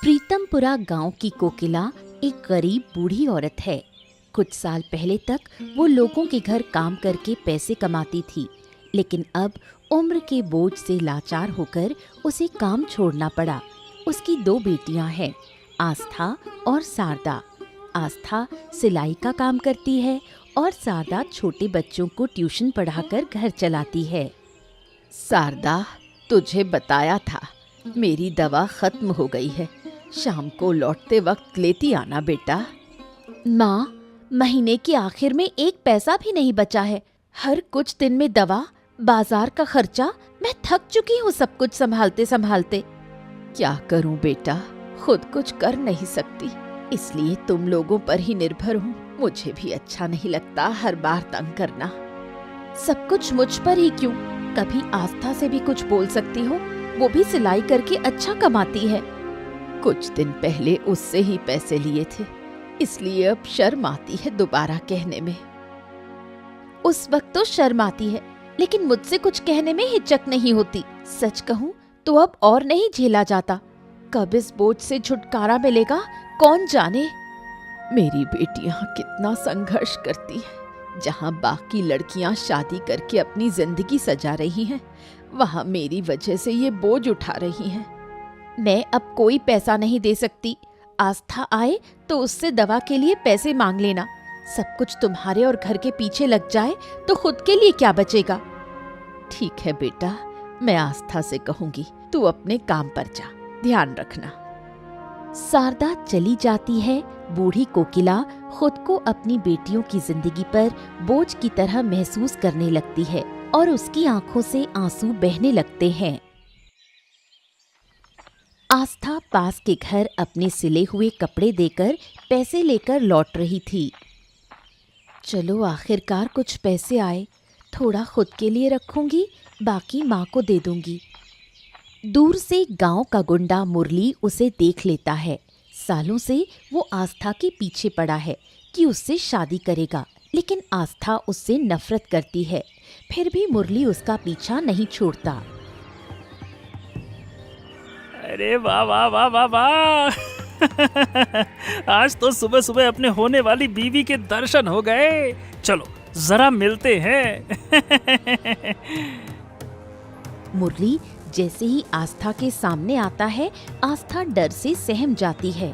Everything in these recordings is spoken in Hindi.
प्रीतमपुरा गांव की कोकिला एक गरीब बूढ़ी औरत है। कुछ साल पहले तक वो लोगों के घर काम करके पैसे कमाती थी, लेकिन अब उम्र के बोझ से लाचार होकर उसे काम छोड़ना पड़ा। उसकी दो बेटियां हैं, आस्था और शारदा। आस्था सिलाई का काम करती है और शारदा छोटे बच्चों को ट्यूशन पढ़ाकर घर चलाती है। शारदा, तुझे बताया था, मेरी दवा खत्म हो गई है। शाम को लौटते वक्त लेती आना बेटा। माँ, महीने के आखिर में एक पैसा भी नहीं बचा है। हर कुछ दिन में दवा, बाजार का खर्चा, मैं थक चुकी हूँ सब कुछ संभालते संभालते। क्या करूँ बेटा, खुद कुछ कर नहीं सकती, इसलिए तुम लोगों पर ही निर्भर हूँ। मुझे भी अच्छा नहीं लगता हर बार तंग करना। सब कुछ मुझ पर ही क्यों? कभी आस्था से भी कुछ बोल सकती हो, वो भी सिलाई करके अच्छा कमाती है। कुछ दिन पहले उससे ही पैसे लिए थे, इसलिए अब शर्म आती है दोबारा कहने में। उस वक्त तो शर्म आती है, लेकिन मुझसे कुछ कहने में हिचक नहीं होती। सच कहूँ तो अब और नहीं झेला जाता। कब इस बोझ से छुटकारा मिलेगा कौन जाने। मेरी बेटियां कितना संघर्ष करती हैं। जहाँ बाकी लड़कियां शादी करके अपनी जिंदगी सजा रही हैं, वहाँ मेरी वजह से ये बोझ उठा रही हैं। मैं अब कोई पैसा नहीं दे सकती। आस्था आए तो उससे दवा के लिए पैसे मांग लेना। सब कुछ तुम्हारे और घर के पीछे लग जाए तो खुद के लिए क्या बचेगा? ठीक है बेटा, मैं आस्था से कहूंगी, तू अपने काम पर जा, ध्यान रखना। शारदा चली जाती है। बूढ़ी कोकिला खुद को अपनी बेटियों की जिंदगी पर बोझ की तरह महसूस करने लगती है और उसकी आंखों से आंसू बहने लगते हैं। आस्था पास के घर अपने सिले हुए कपड़े देकर पैसे लेकर लौट रही थी। चलो आखिरकार कुछ पैसे आए, थोड़ा खुद के लिए रखूंगी, बाकी माँ को दे दूंगी। दूर से गांव का गुंडा मुरली उसे देख लेता है। सालों से वो आस्था के पीछे पड़ा है कि उससे शादी करेगा, लेकिन आस्था उससे नफरत करती है। फिर भी मुरली उसका पीछा नहीं छोड़ता। अरे वाह वाह वाह वाह वाह आज तो सुबह सुबह अपने होने वाली बीवी के दर्शन हो गए। चलो जरा मिलते हैं मुरली जैसे ही आस्था के सामने आता है, आस्था डर से सहम जाती है।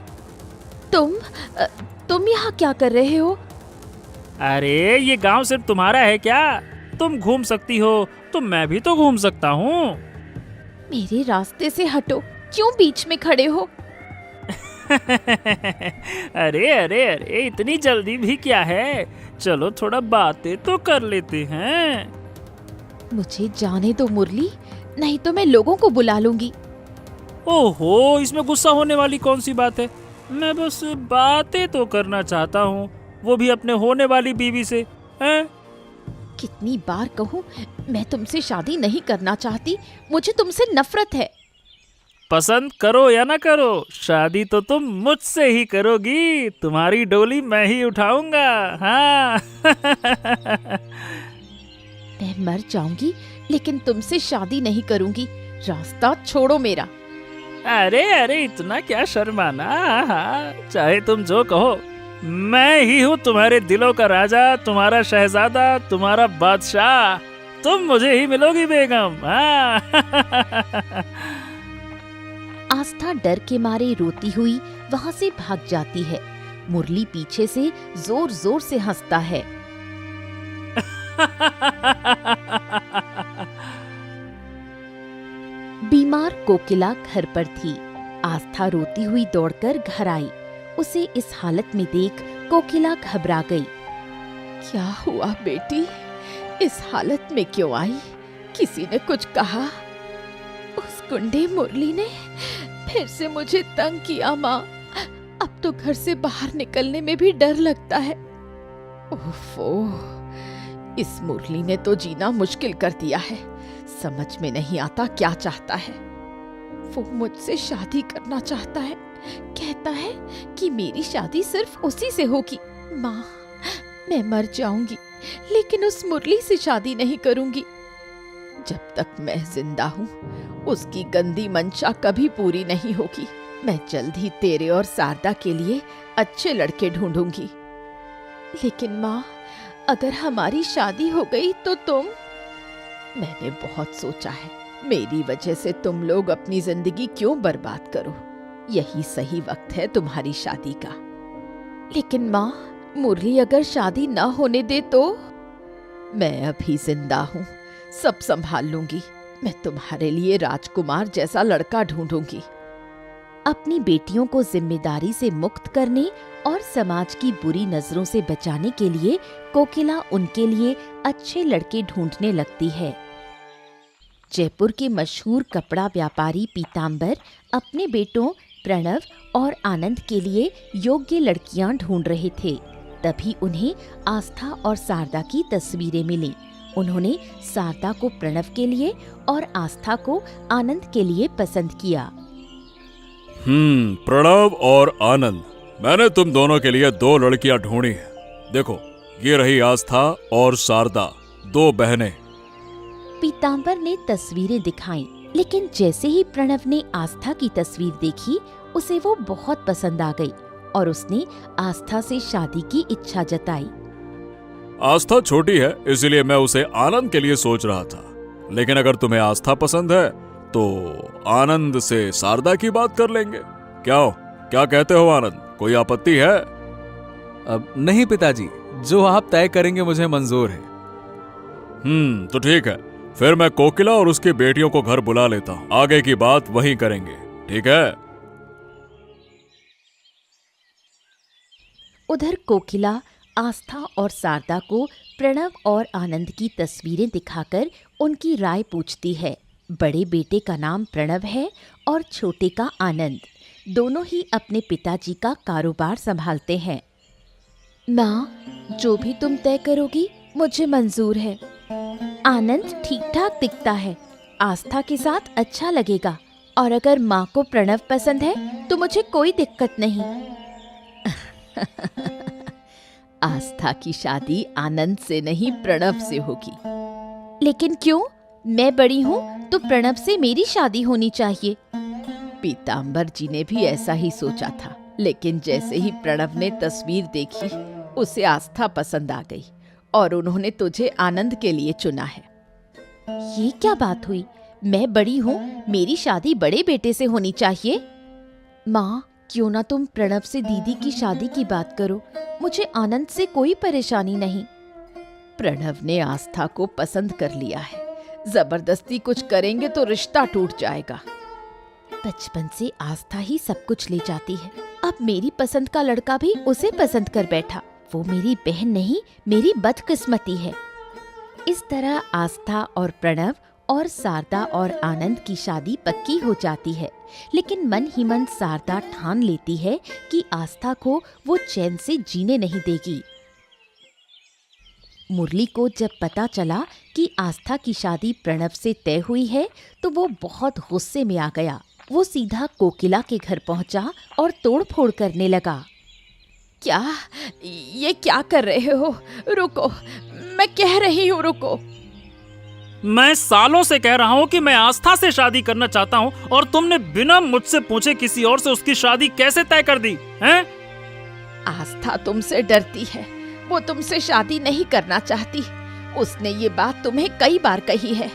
तुम यहाँ क्या कर रहे हो? अरे ये गांव सिर्फ तुम्हारा है क्या? तुम घूम सकती हो तो मैं भी तो घूम सकता हूँ। मेरे रास्ते से हटो, क्यों बीच में खड़े हो? अरे अरे अरे इतनी जल्दी भी क्या है, चलो थोड़ा बातें तो कर लेते हैं। मुझे जाने दो मुरली, नहीं तो मैं लोगों को बुला लूंगी। ओहो, इसमें गुस्सा होने वाली कौन सी बात है? मैं बस बातें तो करना चाहता हूँ, वो भी अपने होने वाली बीवी से। हैं? कितनी बार कहूँ, मैं तुमसे शादी नहीं करना चाहती, मुझे तुमसे नफरत है। पसंद करो या ना करो, शादी तो तुम मुझसे ही करोगी। तुम्हारी डोली मैं ही उठाऊंगा। हाँ मैं मर जाऊंगी, लेकिन तुमसे शादी नहीं करूंगी। रास्ता छोड़ो मेरा। अरे अरे इतना क्या शर्माना। हाँ, चाहे तुम जो कहो, मैं ही हूँ तुम्हारे दिलों का राजा, तुम्हारा शहजादा, तुम्हारा बादशाह। तुम मुझे ही मिलोगी बेगम। हाँ आस्था डर के मारे रोती हुई वहां से भाग जाती है। मुरली पीछे से जोर जोर से हंसता है। बीमार कोकिला घर पर थी। आस्था रोती हुई दौड़कर घर आई। उसे इस हालत में देख कोकिला घबरा गई। क्या हुआ बेटी, इस हालत में क्यों आई? किसी ने कुछ कहा? उस गुंडे मुरली ने फिर से मुझे तंग किया माँ। अब तो घर से बाहर निकलने में भी डर लगता है। ओफो, इस मुरली ने तो जीना मुश्किल कर दिया है। समझ में नहीं आता क्या चाहता है। वो मुझसे शादी करना चाहता है, कहता है कि मेरी शादी सिर्फ उसी से होगी। माँ, मैं मर जाऊंगी, लेकिन उस मुरली से शादी नहीं करूंगी। जब तक मैं जिंदा हूँ, उसकी गंदी मंशा कभी पूरी नहीं होगी। मैं जल्द ही तेरे और शारदा के लिए अच्छे लड़के ढूंढूंगी। लेकिन माँ, अगर हमारी शादी हो गई तो तुम? मैंने बहुत सोचा है, मेरी वजह से तुम लोग अपनी जिंदगी क्यों बर्बाद करो। यही सही वक्त है तुम्हारी शादी का। लेकिन माँ, मुरली अगर शादी ना होने दे तो? मैं अभी जिंदा हूँ, सब संभाल लूंगी। मैं तुम्हारे लिए राजकुमार जैसा लड़का ढूंढूंगी। अपनी बेटियों को जिम्मेदारी से मुक्त करने और समाज की बुरी नजरों से बचाने के लिए कोकिला उनके लिए अच्छे लड़के ढूंढने लगती है। जयपुर के मशहूर कपड़ा व्यापारी पीतांबर अपने बेटों प्रणव और आनंद के लिए योग्य लड़कियां ढूंढ रहे थे। तभी उन्हें आस्था और शारदा की तस्वीरें मिलीं। उन्होंने शारदा को प्रणव के लिए और आस्था को आनंद के लिए पसंद किया। प्रणव और आनंद, मैंने तुम दोनों के लिए 2 लड़कियां ढूंढी हैं। देखो, ये रही आस्था और शारदा, 2 बहनें। पीतांबर ने तस्वीरें दिखाईं, लेकिन जैसे ही प्रणव ने आस्था की तस्वीर देखी, उसे वो बहुत पसंद आ गई और उसने आस्था से शादी की इच्छा जताई। आस्था छोटी है, इसलिए मैं उसे आनंद के लिए सोच रहा था। लेकिन अगर तुम्हें आस्था पसंद है तो आनंद से शारदा की बात कर लेंगे। क्या कहते हो आनंद, कोई आपत्ति है? अब नहीं पिताजी, जो आप तय करेंगे मुझे मंजूर है। तो ठीक है, फिर मैं कोकिला और उसकी बेटियों को घर बुला लेता हूँ। आगे की बात वहीं करेंगे, ठीक है? उधर कोकिला आस्था और शारदा को प्रणव और आनंद की तस्वीरें दिखाकर उनकी राय पूछती है। बड़े बेटे का नाम प्रणव है और छोटे का आनंद। दोनों ही अपने पिताजी का कारोबार संभालते हैं। माँ, जो भी तुम तय करोगी मुझे मंजूर है। आनंद ठीक ठाक दिखता है, आस्था के साथ अच्छा लगेगा, और अगर माँ को प्रणव पसंद है तो मुझे कोई दिक्कत नहीं। आस्था की शादी आनंद से नहीं प्रणव से होगी। लेकिन क्यों? मैं बड़ी हूँ तो प्रणव से मेरी शादी होनी चाहिए। पीतांबर जी ने भी ऐसा ही सोचा था, लेकिन जैसे ही प्रणव ने तस्वीर देखी, उसे आस्था पसंद आ गई और उन्होंने तुझे आनंद के लिए चुना है। ये क्या बात हुई? मैं बड़ी हूँ, मेरी शादी बड़े बेटे से होनी चाहिए। माँ, क्यों ना तुम प्रणव से दीदी की शादी की बात करो, मुझे आनंद से कोई परेशानी नहीं। प्रणव ने आस्था को पसंद कर लिया है, जबरदस्ती कुछ करेंगे तो रिश्ता टूट जाएगा। बचपन से आस्था ही सब कुछ ले जाती है, अब मेरी पसंद का लड़का भी उसे पसंद कर बैठा। वो मेरी बहन नहीं, मेरी बदकिस्मती है। इस तरह आस्था और प्रणव और शारदा और आनंद की शादी पक्की हो जाती है। लेकिन मन ही मन शारदा ठान लेती है कि आस्था को वो चैन से जीने नहीं देगी। मुरली को जब पता चला कि आस्था की शादी प्रणव से तय हुई है तो वो बहुत गुस्से में आ गया। वो सीधा कोकिला के घर पहुंचा और तोड़फोड़ करने लगा। ये क्या कर रहे हो? रुको, मैं कह रही हूँ रुको। मैं सालों से कह रहा हूँ कि मैं आस्था से शादी करना चाहता हूँ और तुमने बिना मुझसे पूछे किसी और से उसकी शादी कैसे तय कर दी हैं? आस्था तुमसे डरती है, वो तुमसे शादी नहीं करना चाहती। उसने ये बात तुम्हें कई बार कही है।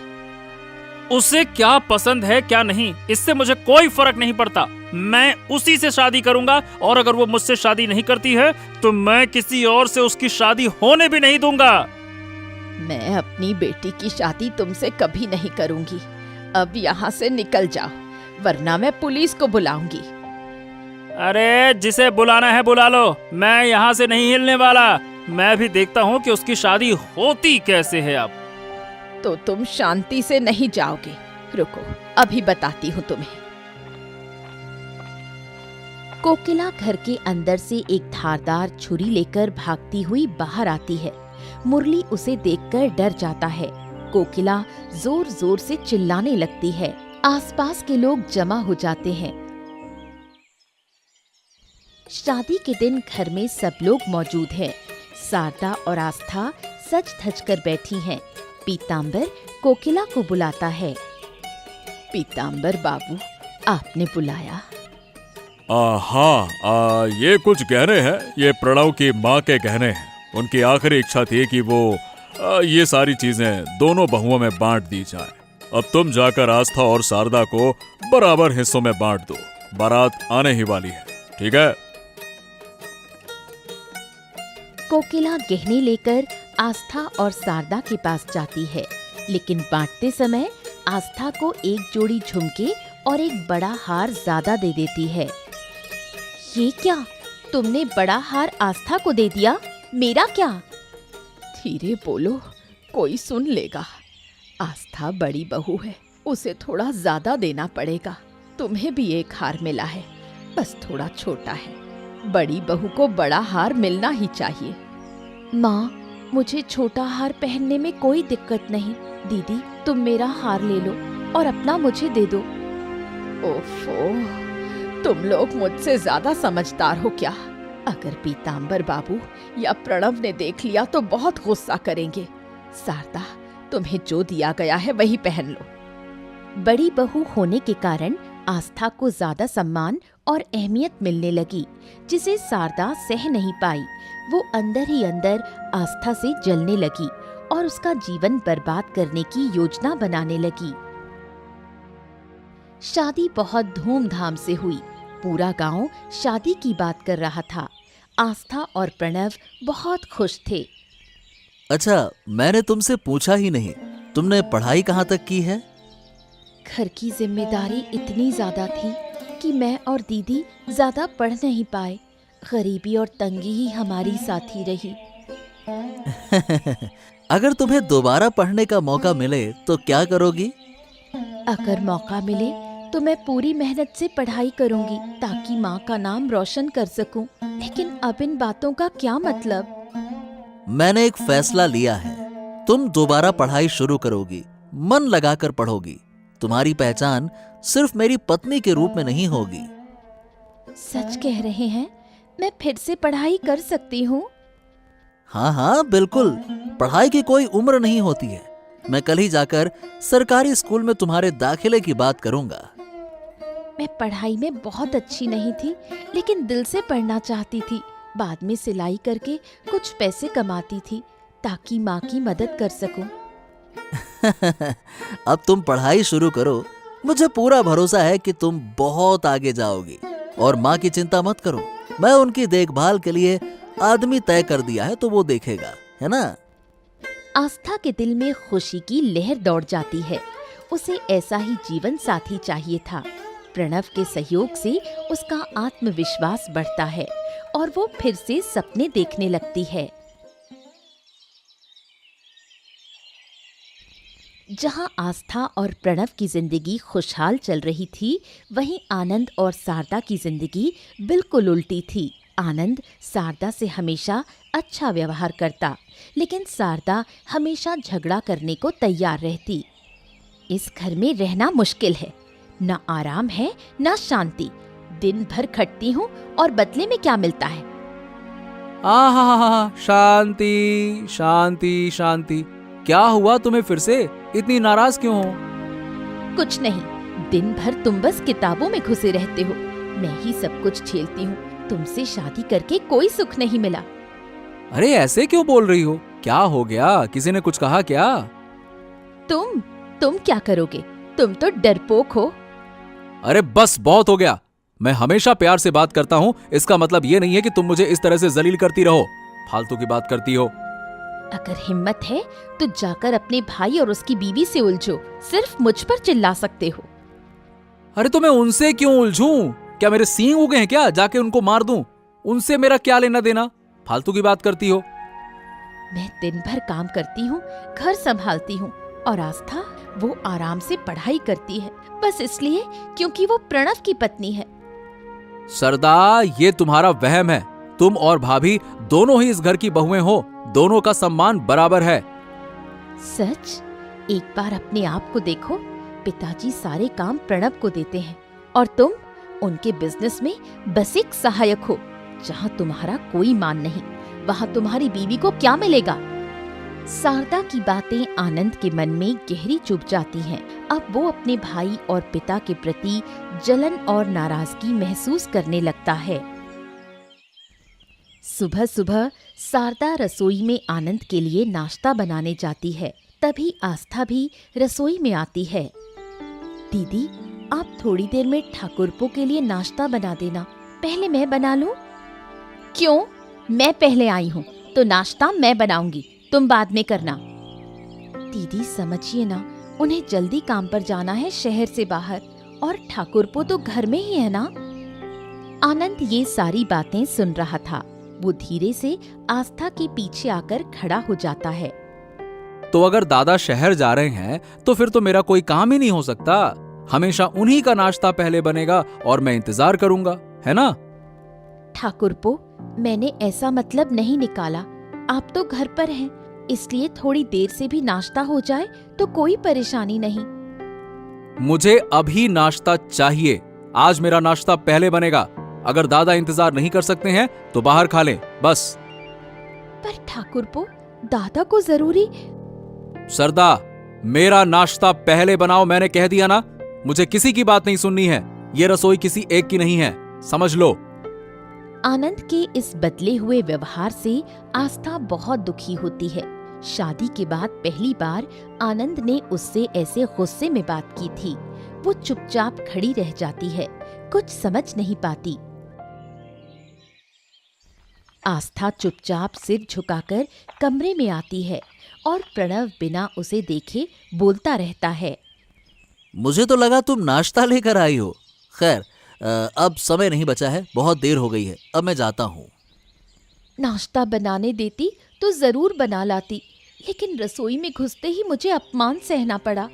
उसे क्या पसंद है क्या नहीं, इससे मुझे कोई फर्क नहीं पड़ता। मैं उसी से शादी करूंगा और अगर वो मुझसे शादी नहीं करती है तो मैं किसी और से उसकी शादी होने भी नहीं दूंगा। मैं अपनी बेटी की शादी तुमसे कभी नहीं करूंगी। अब यहाँ से निकल जाओ, वरना मैं पुलिस को बुलाऊंगी। अरे जिसे बुलाना है बुला लो, मैं यहाँ से नहीं हिलने वाला। मैं भी देखता हूँ कि उसकी शादी होती कैसे है। अब तो तुम शांति से नहीं जाओगे। रुको, अभी बताती हूँ तुम्हें। कोकिला घर के अंदर से एक धारदार छुरी लेकर भागती हुई बाहर आती है। मुरली उसे देखकर डर जाता है। कोकिला जोर जोर से चिल्लाने लगती है। आसपास के लोग जमा हो जाते हैं। शादी के दिन घर में सब लोग मौजूद हैं। शारदा और आस्था सज धज कर बैठी हैं। पीतांबर कोकिला को बुलाता है। पीतांबर बाबू, आपने बुलाया? हाँ, ये कुछ गहने हैं। ये प्रणव की माँ के गहने हैं। उनकी आखिरी इच्छा थी कि वो ये सारी चीजें दोनों बहुओं में बांट दी जाए। अब तुम जाकर आस्था और शारदा को बराबर हिस्सों में बांट दो। बारात आने ही वाली है, ठीक है? कोकिला गहने लेकर आस्था और शारदा के पास जाती है, लेकिन बांटते समय आस्था को एक जोड़ी झुमके और एक बड़ा हार ज्यादा दे देती है। ये क्या? तुमने बड़ा हार आस्था को दे दिया, मेरा क्या? धीरे बोलो, कोई सुन लेगा। आस्था बड़ी बहू है, उसे थोड़ा ज्यादा देना पड़ेगा। तुम्हें भी एक हार मिला है, बस थोड़ा छोटा है। बड़ी बहू को बड़ा हार मिलना ही चाहिए। माँ, मुझे छोटा हार पहनने में कोई दिक्कत नहीं। दीदी, तुम मेरा हार ले लो और अपना मुझे दे दो। ओफो, तुम लोग मुझसे ज्यादा समझदार हो क्या? अगर पीतांबर बाबू या प्रणव ने देख लिया तो बहुत गुस्सा करेंगे। शारदा, तुम्हें जो दिया गया है वही पहन लो। बड़ी बहू होने के कारण आस्था को ज्यादा सम्मान और अहमियत मिलने लगी, जिसे शारदा सह नहीं पाई। वो अंदर ही अंदर आस्था से जलने लगी और उसका जीवन बर्बाद करने की योजना बनाने लगी। शादी बहुत धूमधाम से हुई। पूरा गांव शादी की बात कर रहा था। आस्था और प्रणव बहुत खुश थे। अच्छा, मैंने तुमसे पूछा ही नहीं, तुमने पढ़ाई कहाँ तक की है? घर की जिम्मेदारी इतनी ज्यादा थी कि मैं और दीदी ज्यादा पढ़ नहीं पाए। गरीबी और तंगी ही हमारी साथी रही। अगर तुम्हें दोबारा पढ़ने का मौका मिले तो क्या करोगी? अगर मौका मिले तो मैं पूरी मेहनत से पढ़ाई करूंगी ताकि माँ का नाम रोशन कर सकूं। लेकिन अब इन बातों का क्या मतलब? मैंने एक फैसला लिया है। तुम दोबारा पढ़ाई शुरू करोगी, मन लगाकर पढ़ोगी। तुम्हारी पहचान सिर्फ मेरी पत्नी के रूप में नहीं होगी। सच कह रहे हैं? मैं फिर से पढ़ाई कर सकती हूँ? हाँ हाँ, बिल्कुल। पढ़ाई की कोई उम्र नहीं होती है। मैं कल ही जाकर सरकारी स्कूल में तुम्हारे दाखिले की बात करूंगा। मैं पढ़ाई में बहुत अच्छी नहीं थी, लेकिन दिल से पढ़ना चाहती थी। बाद में सिलाई करके कुछ पैसे कमाती थी ताकि माँ की मदद कर सकूं। अब तुम पढ़ाई शुरू करो। मुझे पूरा भरोसा है कि तुम बहुत आगे जाओगी। और माँ की चिंता मत करो, मैं उनकी देखभाल के लिए आदमी तय कर दिया है, तो वो देखेगा, है ना? आस्था के दिल में खुशी की लहर दौड़ जाती है। उसे ऐसा ही जीवन साथी चाहिए था। प्रणव के सहयोग से उसका आत्मविश्वास बढ़ता है और वो फिर से सपने देखने लगती है। जहां आस्था और प्रणव की जिंदगी खुशहाल चल रही थी, वहीं आनंद और शारदा की जिंदगी बिल्कुल उल्टी थी। आनंद शारदा से हमेशा अच्छा व्यवहार करता, लेकिन शारदा हमेशा झगड़ा करने को तैयार रहती। इस घर में रहना मुश्किल है, न आराम है न शांति। दिन भर खटती हूँ और बदले में क्या मिलता है? शांति शांति शांति। क्या हुआ तुम्हें? फिर से इतनी नाराज क्यों हो? कुछ नहीं, दिन भर तुम बस किताबों में घुसे रहते हो। मैं ही सब कुछ झेलती हूँ। तुमसे शादी करके कोई सुख नहीं मिला। अरे ऐसे क्यों बोल रही हो? क्या हो गया? किसी ने कुछ कहा क्या? तुम क्या करोगे? तुम तो डरपोक हो। अरे बस, बहुत हो गया। मैं हमेशा प्यार से बात करता हूँ, इसका मतलब ये नहीं है कि तुम मुझे इस तरह से जलील करती रहो। फालतू की बात करती हो। अगर हिम्मत है तो जाकर अपने भाई और उसकी बीवी से उलझो। सिर्फ मुझ पर चिल्ला सकते हो। अरे तो मैं उनसे क्यों उलझूं? क्या मेरे सींग उगे हैं क्या? जाके उनको मार दूं? उनसे मेरा क्या लेना देना? फालतू की बात करती हो। मैं दिन भर काम करती हूँ, घर संभालती हूँ, और आस्था वो आराम से पढ़ाई करती है, बस इसलिए क्योंकि वो प्रणव की पत्नी है। सरदा, ये तुम्हारा वहम है। तुम और भाभी दोनों ही इस घर की बहुएं हो। दोनों का सम्मान बराबर है। सच? एक बार अपने आप को देखो। पिताजी सारे काम प्रणव को देते हैं और तुम उनके बिजनेस में बस एक सहायक हो। जहाँ तुम्हारा कोई मान नहीं, वहाँ तुम्हारी बीवी को क्या मिलेगा? शारदा की बातें आनंद के मन में गहरी चुभ जाती हैं। अब वो अपने भाई और पिता के प्रति जलन और नाराजगी महसूस करने लगता है। सुबह सुबह शारदा रसोई में आनंद के लिए नाश्ता बनाने जाती है। तभी आस्था भी रसोई में आती है। दीदी, आप थोड़ी देर में ठाकुरपो के लिए नाश्ता बना देना, पहले मैं बना लूं? क्यों? मैं पहले आई हूँ तो नाश्ता मैं बनाऊंगी, तुम बाद में करना। दीदी समझिए ना, उन्हें जल्दी काम पर जाना है शहर से बाहर, और ठाकुरपो तो घर में ही है ना। आनंद ये सारी बातें सुन रहा था। वो धीरे से आस्था के पीछे आकर खड़ा हो जाता है। तो अगर दादा शहर जा रहे हैं तो फिर तो मेरा कोई काम ही नहीं हो सकता। हमेशा उन्हीं का नाश्ता पहले बनेगा और मैं इंतजार करूंगा, है ना? ठाकुरपो, मैंने ऐसा मतलब नहीं निकाला। आप तो घर पर हैं, इसलिए थोड़ी देर से भी नाश्ता हो जाए तो कोई परेशानी नहीं। मुझे अभी नाश्ता चाहिए। आज मेरा नाश्ता पहले बनेगा। अगर दादा इंतजार नहीं कर सकते हैं तो बाहर खा लें, बस। पर ठाकुरपो, दादा को जरूरी। सरदा, मेरा नाश्ता पहले बनाओ, मैंने कह दिया ना। मुझे किसी की बात नहीं सुननी है। ये रसोई किसी एक की नहीं है, समझ लो। आनंद के इस बदले हुए व्यवहार से आस्था बहुत दुखी होती है। शादी के बाद पहली बार आनंद ने उससे ऐसे गुस्से में बात की थी। वो चुपचाप खड़ी रह जाती है, कुछ समझ नहीं पाती। आस्था चुपचाप सिर झुकाकर कमरे में आती है और प्रणव बिना उसे देखे बोलता रहता है। मुझे तो लगा तुम नाश्ता लेकर आई हो। खैर, अब समय नहीं बचा है, बहुत देर हो गई है। अब मैं जाता हूँ। नाश्ता बनाने देती तो जरूर बना लाती, लेकिन रसोई में घुसते ही मुझे अपमान सहना पड़ा।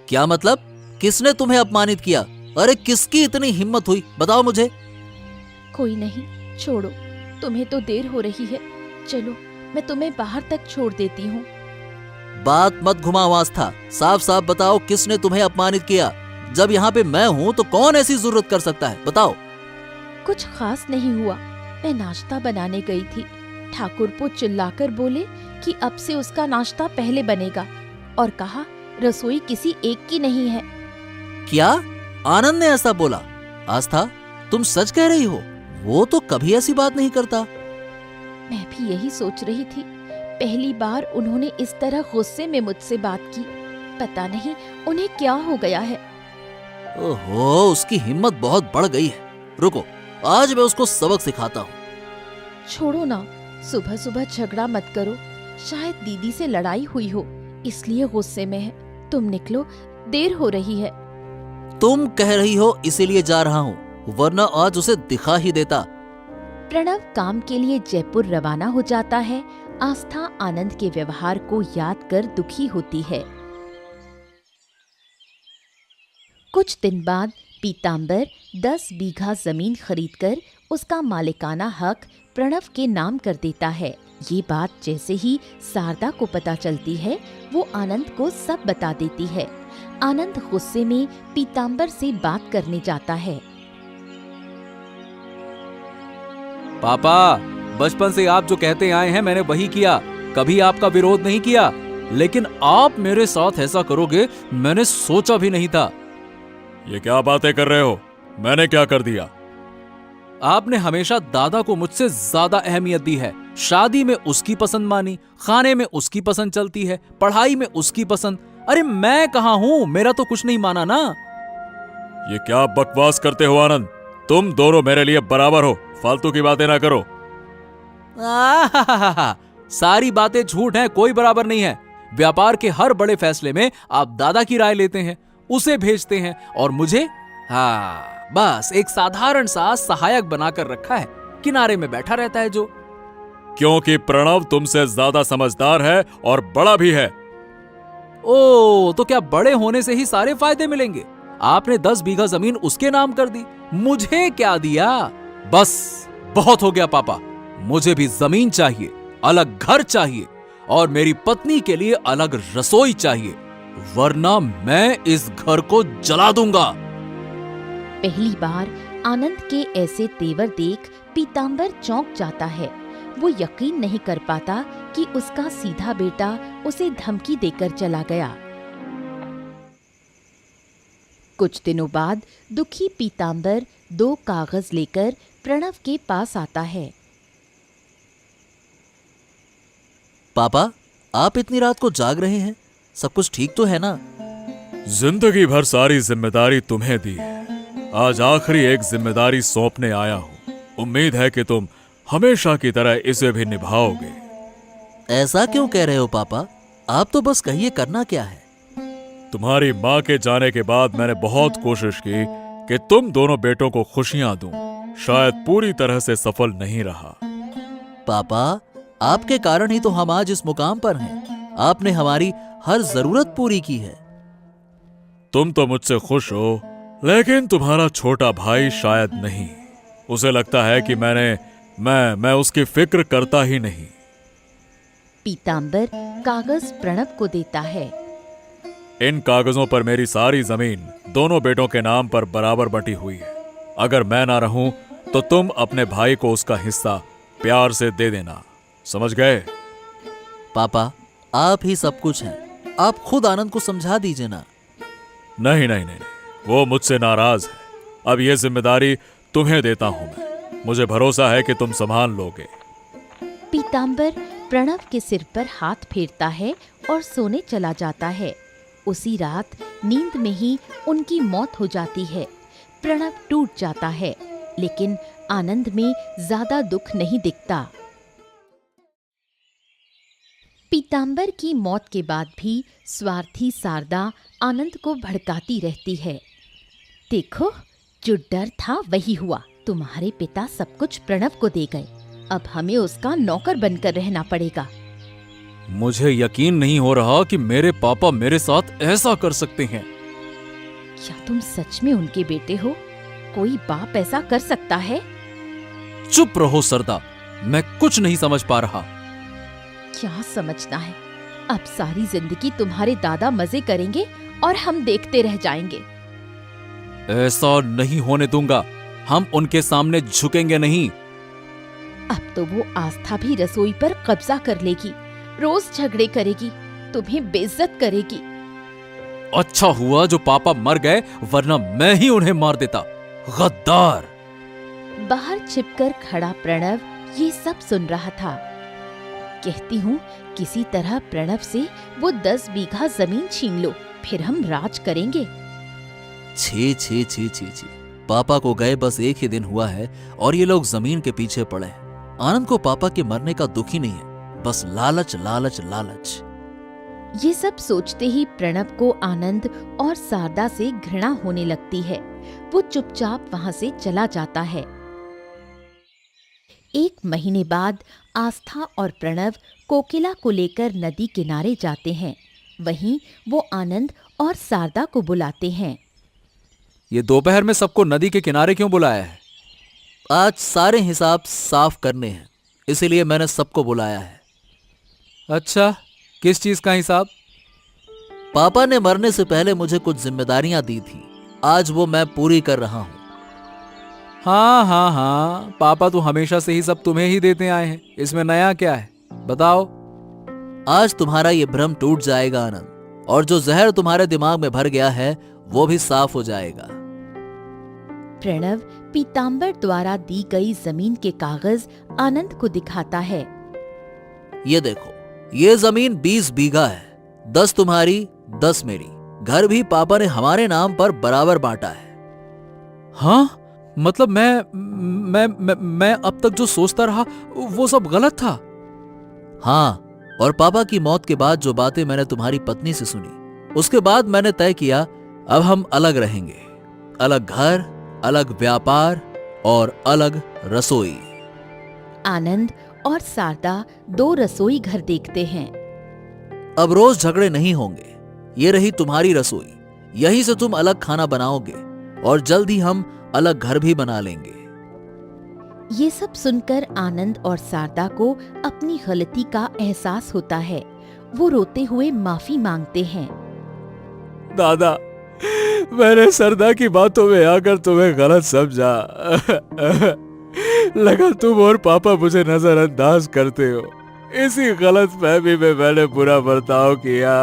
क्या मतलब? किसने तुम्हें अपमानित किया? अरे किसकी इतनी हिम्मत हुई, बताओ मुझे। कोई नहीं, छोड़ो, तुम्हें तो देर हो रही है। चलो, मैं तुम्हें बाहर तक छोड़ देती हूँ। बात मत घुमाओ आस्था, साफ साफ बताओ किसने तुम्हें अपमानित किया। जब यहाँ पे मैं हूँ तो कौन ऐसी जरूरत कर सकता है, बताओ। कुछ खास नहीं हुआ। मैं नाश्ता बनाने गई थी। ठाकुरपो चिल्लाकर बोले कि अब से उसका नाश्ता पहले बनेगा, और कहा रसोई किसी एक की नहीं है। क्या? आनंद ने ऐसा बोला? आस्था, तुम सच कह रही हो? वो तो कभी ऐसी बात नहीं करता। मैं भी यही सोच रही थी। पहली बार उन्होंने इस तरह गुस्से में मुझसे बात की। पता नहीं उन्हें क्या हो गया है। ओहो, उसकी हिम्मत बहुत बढ़ गई है। रुको, आज मैं उसको सबक सिखाता हूँ। छोड़ो ना, सुबह सुबह झगड़ा मत करो। शायद दीदी से लड़ाई हुई हो, इसलिए गुस्से में है। तुम निकलो, देर हो रही है। तुम कह रही हो इसीलिए जा रहा हूँ, वरना आज उसे दिखा ही देता। प्रणव काम के लिए जयपुर रवाना हो जाता है। आस्था आनंद के व्यवहार को याद कर दुखी होती है। कुछ दिन बाद पीताम्बर 10 बीघा जमीन खरीदकर उसका मालिकाना हक प्रणव के नाम कर देता है। ये बात जैसे ही शारदा को पता चलती है, वो आनंद को सब बता देती है। आनंद गुस्से में पीताम्बर से बात करने जाता है। पापा, बचपन से आप जो कहते आए हैं मैंने वही किया, कभी आपका विरोध नहीं किया। लेकिन आप मेरे साथ ऐसा करोगे मैंने सोचा भी नहीं था। ये क्या बातें कर रहे हो? मैंने क्या कर दिया? आपने हमेशा दादा को मुझसे ज्यादा अहमियत दी है। शादी में उसकी पसंद मानी, खाने में उसकी पसंद चलती है, पढ़ाई में उसकी पसंद। अरे मैं कहाँ हूँ, मेरा तो कुछ नहीं माना ना। ये क्या बकवास करते हो आनंद? तुम दोनों मेरे लिए बराबर हो, फालतू की बातें ना करो। सारी बातें झूठ हैं, कोई बराबर नहीं है। व्यापार के हर बड़े फैसले में आप दादा की राय लेते हैं, उसे भेजते हैं, और मुझे बस एक साधारण सा सहायक बनाकर रखा है, किनारे में बैठा रहता है जो। क्योंकि प्रणव तुमसे ज्यादा समझदार है और बड़ा भी है। ओ, तो क्या बड़े होने से ही सारे फायदे मिलेंगे? आपने 10 बीघा जमीन उसके नाम कर दी, मुझे क्या दिया? बस बहुत हो गया पापा, मुझे भी जमीन चाहिए, अलग घर चाहिए, और मेरी पत्नी के लिए अलग रसोई चाहिए, वरना मैं इस घर को जला दूंगा। पहली बार आनंद के ऐसे तेवर देख पीताम्बर चौंक जाता है। वो यकीन नहीं कर पाता कि उसका सीधा बेटा उसे धमकी देकर चला गया। कुछ दिनों बाद दुखी पीतांबर 2 कागज लेकर प्रणव के पास आता है। पापा, आप इतनी रात को जाग रहे हैं, सब कुछ ठीक तो है ना? जिंदगी भर सारी जिम्मेदारी तुम्हें दी है, आज आखिरी एक जिम्मेदारी सौंपने आया हूँ। उम्मीद है कि तुम हमेशा की तरह इसे भी निभाओगे। ऐसा क्यों कह रहे हो पापा? आप तो बस कहिए, करना क्या है? तुम्हारी माँ के जाने के बाद मैंने बहुत कोशिश की कि तुम दोनों बेटों को खुशियां दूं, शायद पूरी तरह से सफल नहीं रहा। पापा, आपके कारण ही तो हम आज इस मुकाम पर हैं। आपने हमारी हर जरूरत पूरी की है। तुम तो मुझसे खुश हो, लेकिन तुम्हारा छोटा भाई शायद नहीं। उसे लगता है कि मैं उसकी फिक्र करता ही नहीं। पीतांबर कागज प्रणव को देता है। इन कागजों पर मेरी सारी जमीन दोनों बेटों के नाम पर बराबर बंटी हुई है। अगर मैं ना रहूं तो तुम अपने भाई को उसका हिस्सा प्यार से दे देना, समझ गए? पापा, आप ही सब कुछ हैं। आप खुद आनंद को समझा दीजिए ना। नहीं नहीं नहीं, वो मुझसे नाराज है। अब ये जिम्मेदारी तुम्हें देता हूं मैं। मुझे भरोसा है कि तुम संभाल लोगे। पीतांबर प्रणव के सिर पर हाथ फेरता है और सोने चला जाता है। उसी रात नींद में ही उनकी मौत हो जाती है। प्रणव टूट जाता है, लेकिन आनंद में ज्यादा दुख नहीं दिखता। पीतांबर की मौत के बाद भी स्वार्थी शारदा आनंद को भड़काती रहती है। देखो, जो डर था वही हुआ। तुम्हारे पिता सब कुछ प्रणव को दे गए, अब हमें उसका नौकर बनकर रहना पड़ेगा। मुझे यकीन नहीं हो रहा कि मेरे पापा मेरे साथ ऐसा कर सकते हैं। क्या तुम सच में उनके बेटे हो? कोई बाप ऐसा कर सकता है? चुप रहो सरदा, मैं कुछ नहीं समझ पा रहा। क्या समझना है? अब सारी जिंदगी तुम्हारे दादा मजे करेंगे और हम देखते रह जाएंगे। ऐसा नहीं होने दूंगा। हम उनके सामने झुकेंगे नहीं। अब तो वो आस्था भी रसोई पर कब्जा कर लेगी, रोज झगड़े करेगी, तुम्हें बेइज्जत करेगी। अच्छा हुआ जो पापा मर गए, वरना मैं ही उन्हें मार देता। गद्दार! बाहर छिपकर खड़ा प्रणव ये सब सुन रहा था। कहती हूँ, किसी तरह प्रणव से वो 10 बीघा जमीन छीन लो, फिर हम राज करेंगे। छी छी छी छी छी, पापा को गए बस एक ही दिन हुआ है और ये लोग जमीन के पीछे पड़े हैं। आनंद को पापा के मरने का दुख ही नहीं है, बस लालच लालच लालच। ये सब सोचते ही प्रणव को आनंद और शारदा से घृणा होने लगती है। वो चुपचाप वहां से चला जाता है। 1 महीने बाद आस्था और प्रणव कोकिला को लेकर नदी किनारे जाते हैं। वहीं वो आनंद और शारदा को बुलाते हैं। ये दोपहर में सबको नदी के किनारे क्यों बुलाया है? आज सारे हिसाब साफ करने हैं, इसीलिए मैंने सबको बुलाया है। अच्छा, किस चीज का हिसाब? पापा ने मरने से पहले मुझे कुछ जिम्मेदारियां दी थी, आज वो मैं पूरी कर रहा हूँ। हाँ, पापा तो हमेशा से ही सब तुम्हें ही देते आए हैं, इसमें नया क्या है, बताओ। आज तुम्हारा ये भ्रम टूट जाएगा आनंद, और जो जहर तुम्हारे दिमाग में भर गया है वो भी साफ हो जाएगा। प्रणव पीतांबर द्वारा दी गई जमीन के कागज आनंद को दिखाता है। ये देखो, ये जमीन 20 बीघा है, 10 तुम्हारी 10 मेरी। घर भी पापा ने हमारे नाम पर बराबर बांटा है। हाँ, मतलब मैं अब तक जो सोचता रहा वो सब गलत था। हाँ, और पापा की मौत के बाद जो बातें मैंने तुम्हारी पत्नी से सुनी, उसके बाद मैंने तय किया अब हम अलग रहेंगे। अलग घर, अलग व्यापार और अलग रसोई। आनंद और शारदा 2 रसोई घर देखते हैं। अब रोज झगड़े नहीं होंगे। ये रही तुम्हारी रसोई, यहीं से तुम अलग खाना बनाओगे और जल्द ही हम अलग घर भी बना लेंगे। ये सब सुनकर आनंद और शारदा को अपनी गलती का एहसास होता है। वो रोते हुए माफी मांगते हैं। दादा, मैंने सरदा की बातों में आकर तुम्हें गलत समझा। लगा तुम और पापा मुझे नजरअंदाज करते हो। इसी गलत फहमी में मैंने बुरा बर्ताव किया।